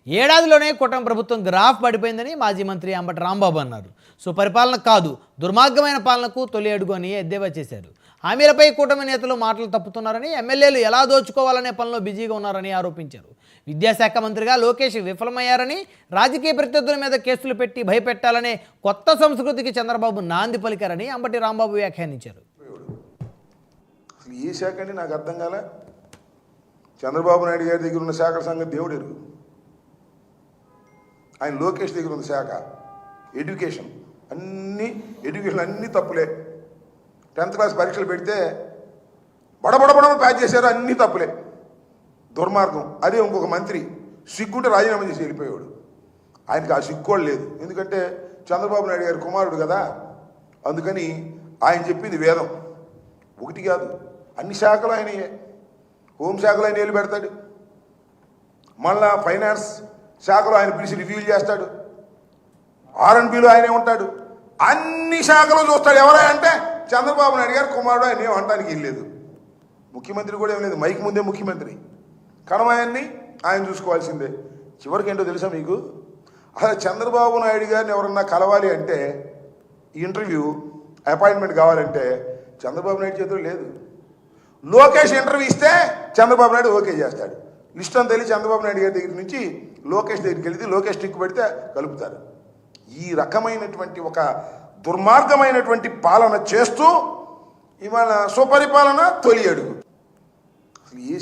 ఏడాదిలోనే కూటమి ప్రభుత్వం గ్రాఫ్ పడిపోయిందని మాజీ మంత్రి అంబటి రాంబాబు అన్నారు. సుపరిపాలన కాదు, దుర్మార్గమైన పాలనకు తొలి అడుగు అని ఎద్దేవా చేశారు. హామీలపై కూటమి నేతలు మాటలు తప్పుతున్నారని, ఎమ్మెల్యేలు ఎలా దోచుకోవాలనే పనిలో బిజీగా ఉన్నారని ఆరోపించారు. విద్యాశాఖ మంత్రిగా లోకేష్ విఫలమయ్యారని, రాజకీయ ప్రత్యర్థుల మీద కేసులు పెట్టి భయపెట్టాలనే కొత్త సంస్కృతికి చంద్రబాబు నాంది పలికారని అంబటి రాంబాబు వ్యాఖ్యానించారు. ఏ శాఖ అండి నాకు అర్థం కాలే. చంద్రబాబు నాయుడు గారి దగ్గర ఉన్న శాఖల సంగతి దేవుడు ఎరుగు. ఆయన లోకేష్ దగ్గర ఉన్న శాఖ ఎడ్యుకేషన్, ఎడ్యుకేషన్ అన్నీ తప్పులే. 10th క్లాస్ పరీక్షలు పెడితే బడబడబడ ప్యాచ్ చేశారు, అన్నీ తప్పులే, దుర్మార్గం. అదే ఇంకొక మంత్రి సిగ్గుంటే రాజీనామా చేసి వెళ్ళిపోయాడు. ఆయనకి ఆ సిగ్గు లేదు, ఎందుకంటే చంద్రబాబు నాయుడు గారి కుమారుడు కదా. అందుకని ఆయన చెప్పింది వేదం. ఒకటి కాదు, అన్ని శాఖలు ఆయనయే. హోంశాఖలో ఆయన ఏళ్ళు పెడతాడు, మళ్ళా ఫైనాన్స్ శాఖలో ఆయన పిలిచి రివ్యూలు చేస్తాడు, R&Bలో ఆయనే ఉంటాడు, అన్ని శాఖలు చూస్తాడు. ఎవరై అంటే చంద్రబాబు నాయుడు గారు కుమారుడు. ఆయన ఏం అనడానికి వెళ్ళలేదు. ముఖ్యమంత్రి కూడా ఏం లేదు, మైక్ ముందే ముఖ్యమంత్రి. కణమాయాన్ని ఆయన చూసుకోవాల్సిందే. చివరికి ఏంటో తెలుసా మీకు, అసలు చంద్రబాబు నాయుడు గారిని ఎవరన్నా కలవాలి అంటే, ఇంటర్వ్యూ అపాయింట్మెంట్ కావాలంటే చంద్రబాబు నాయుడు చేతిలో లేదు. లోకేష్ ఇంటర్వ్యూ ఇస్తే చంద్రబాబు నాయుడు ఓకే చేస్తాడు. లిస్ట్ అంతా వెళ్ళి చంద్రబాబు నాయుడు గారి దగ్గర నుంచి లోకేష్ దగ్గరికి వెళితే లోకేష్ టిక్ పెడితే కలుపుతారు. ఈ రకమైనటువంటి ఒక దుర్మార్గమైనటువంటి పాలన చేస్తూ ఇవాళ సుపరిపాలన తొలి అడుగు. అసలు ఏ